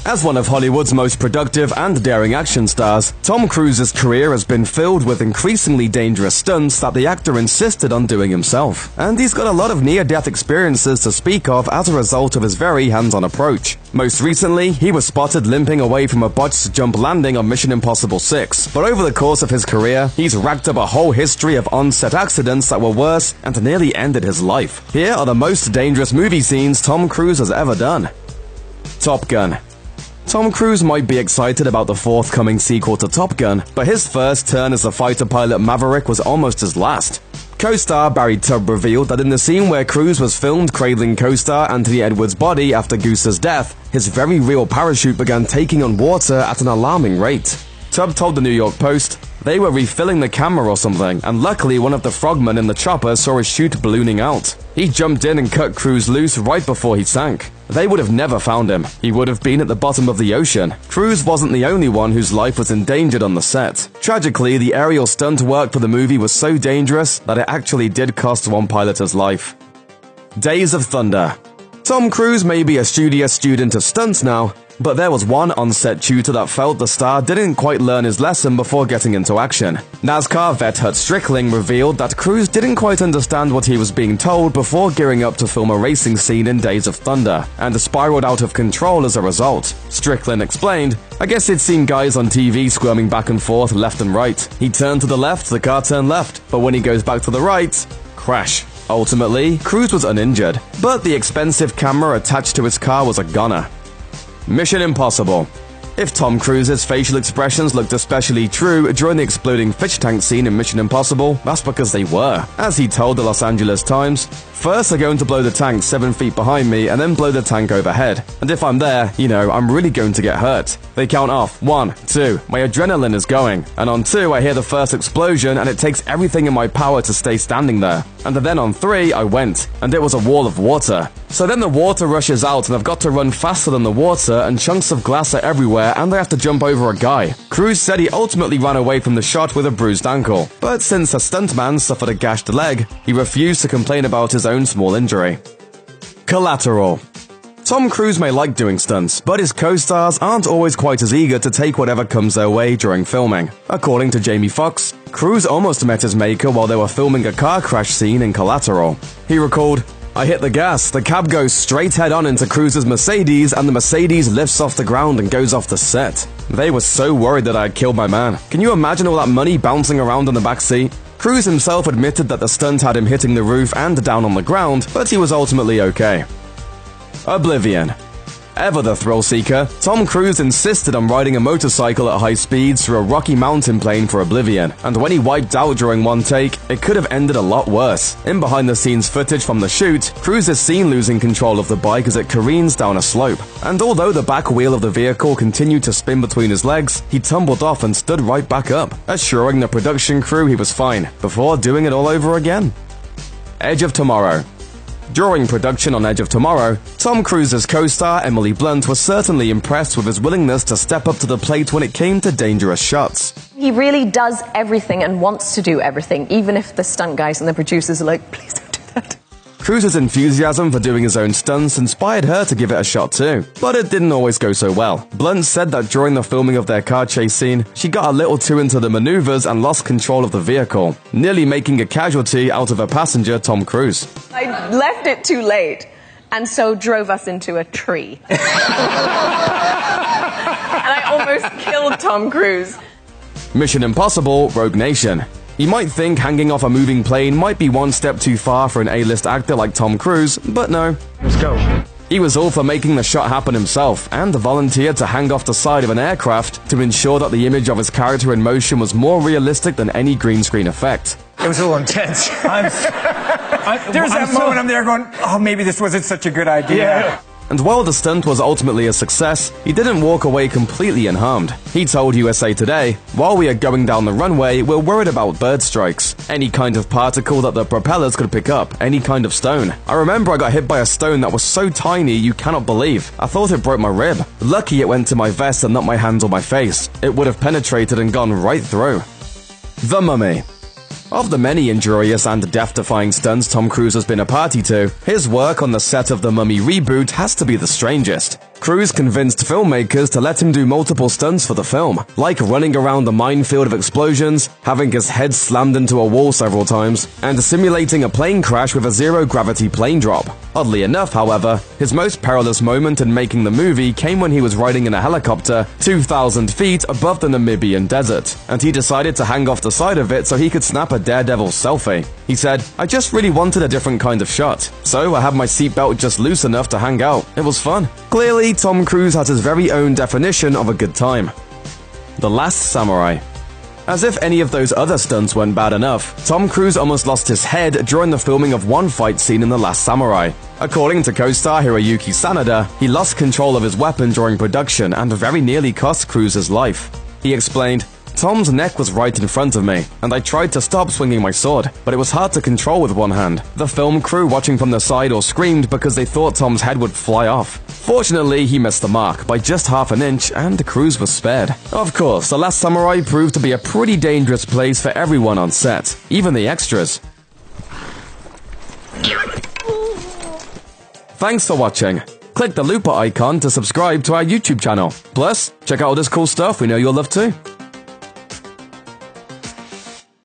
As one of Hollywood's most productive and daring action stars, Tom Cruise's career has been filled with increasingly dangerous stunts that the actor insisted on doing himself. And he's got a lot of near-death experiences to speak of as a result of his very hands-on approach. Most recently, he was spotted limping away from a botched jump landing on Mission Impossible 6. But over the course of his career, he's racked up a whole history of on-set accidents that were worse and nearly ended his life. Here are the most dangerous movie scenes Tom Cruise has ever done. Top Gun. Tom Cruise might be excited about the forthcoming sequel to Top Gun, but his first turn as the fighter pilot Maverick was almost his last. Co-star Barry Tubb revealed that in the scene where Cruise was filmed cradling co-star Anthony Edwards' body after Goose's death, his very real parachute began taking on water at an alarming rate. Tubb told the New York Post, "They were refilling the camera or something, and luckily one of the frogmen in the chopper saw his chute ballooning out. He jumped in and cut Cruise loose right before he sank. They would have never found him. He would have been at the bottom of the ocean." Cruise wasn't the only one whose life was endangered on the set. Tragically, the aerial stunt work for the movie was so dangerous that it actually did cost one pilot his life. Days of Thunder. Tom Cruise may be a studious student of stunts now, but there was one on-set tutor that felt the star didn't quite learn his lesson before getting into action. NASCAR vet Hut Strickling revealed that Cruise didn't quite understand what he was being told before gearing up to film a racing scene in Days of Thunder, and spiraled out of control as a result. Strickland explained, "I guess he'd seen guys on TV squirming back and forth left and right. He turned to the left, the car turned left, but when he goes back to the right, crash." Ultimately, Cruise was uninjured, but the expensive camera attached to his car was a goner. Mission Impossible. If Tom Cruise's facial expressions looked especially true during the exploding fish tank scene in Mission Impossible, that's because they were. As he told the Los Angeles Times, "First they're going to blow the tank 7 feet behind me and then blow the tank overhead. And if I'm there, I'm really going to get hurt. They count off 1, 2, my adrenaline is going. And on 2 I hear the first explosion and it takes everything in my power to stay standing there. And then on 3 I went, and it was a wall of water. So then the water rushes out and I've got to run faster than the water and chunks of glass are everywhere and I have to jump over a guy." Cruise said he ultimately ran away from the shot with a bruised ankle, but since a stuntman suffered a gashed leg, he refused to complain about his own small injury. Collateral. Tom Cruise may like doing stunts, but his co-stars aren't always quite as eager to take whatever comes their way during filming. According to Jamie Foxx, Cruise almost met his maker while they were filming a car crash scene in Collateral. He recalled, "I hit the gas, the cab goes straight head-on into Cruise's Mercedes, and the Mercedes lifts off the ground and goes off the set. They were so worried that I had killed my man. Can you imagine all that money bouncing around in the back seat?" Cruise himself admitted that the stunt had him hitting the roof and down on the ground, but he was ultimately okay. Oblivion. Ever the thrill-seeker, Tom Cruise insisted on riding a motorcycle at high speeds through a rocky mountain plane for Oblivion, and when he wiped out during one take, it could have ended a lot worse. In behind-the-scenes footage from the shoot, Cruise is seen losing control of the bike as it careens down a slope, and although the back wheel of the vehicle continued to spin between his legs, he tumbled off and stood right back up, assuring the production crew he was fine, before doing it all over again. Edge of Tomorrow. During production on Edge of Tomorrow, Tom Cruise's co-star Emily Blunt was certainly impressed with his willingness to step up to the plate when it came to dangerous shots. He really does everything and wants to do everything, even if the stunt guys and the producers are like, "Please don't do that." Cruise's enthusiasm for doing his own stunts inspired her to give it a shot too, but it didn't always go so well. Blunt said that during the filming of their car chase scene, she got a little too into the maneuvers and lost control of the vehicle, nearly making a casualty out of her passenger, Tom Cruise. "I left it too late, and so drove us into a tree." And I almost killed Tom Cruise. Mission Impossible Rogue Nation. You might think hanging off a moving plane might be one step too far for an A-list actor like Tom Cruise, but no. Let's go. He was all for making the shot happen himself, and volunteered to hang off the side of an aircraft to ensure that the image of his character in motion was more realistic than any green screen effect. It was a little intense. There's that moment I'm there going, oh, maybe this wasn't such a good idea. Yeah. And while the stunt was ultimately a success, he didn't walk away completely unharmed. He told USA Today, "While we are going down the runway, we're worried about bird strikes. Any kind of particle that the propellers could pick up, any kind of stone. I remember I got hit by a stone that was so tiny you cannot believe. I thought it broke my rib. Lucky it went to my vest and not my hands or my face. It would have penetrated and gone right through." The Mummy. Of the many injurious and death-defying stunts Tom Cruise has been a party to, his work on the set of the Mummy reboot has to be the strangest. Cruise convinced filmmakers to let him do multiple stunts for the film, like running around a minefield of explosions, having his head slammed into a wall several times, and simulating a plane crash with a zero-gravity plane drop. Oddly enough, however, his most perilous moment in making the movie came when he was riding in a helicopter 2,000 feet above the Namibian desert, and he decided to hang off the side of it so he could snap a daredevil selfie. He said, "I just really wanted a different kind of shot, so I had my seatbelt just loose enough to hang out. It was fun." Clearly, Tom Cruise has his very own definition of a good time. The Last Samurai. As if any of those other stunts weren't bad enough, Tom Cruise almost lost his head during the filming of one fight scene in The Last Samurai. According to co-star Hiroyuki Sanada, he lost control of his weapon during production and very nearly cost Cruise his life. He explained, "Tom's neck was right in front of me, and I tried to stop swinging my sword, but it was hard to control with one hand. The film crew watching from the side all screamed because they thought Tom's head would fly off. Fortunately, he missed the mark by just half an inch, and Cruise was spared." Of course, The Last Samurai proved to be a pretty dangerous place for everyone on set, even the extras. Thanks for watching. Click the looper icon to subscribe to our YouTube channel. Plus, check out all this cool stuff we know you'll love too.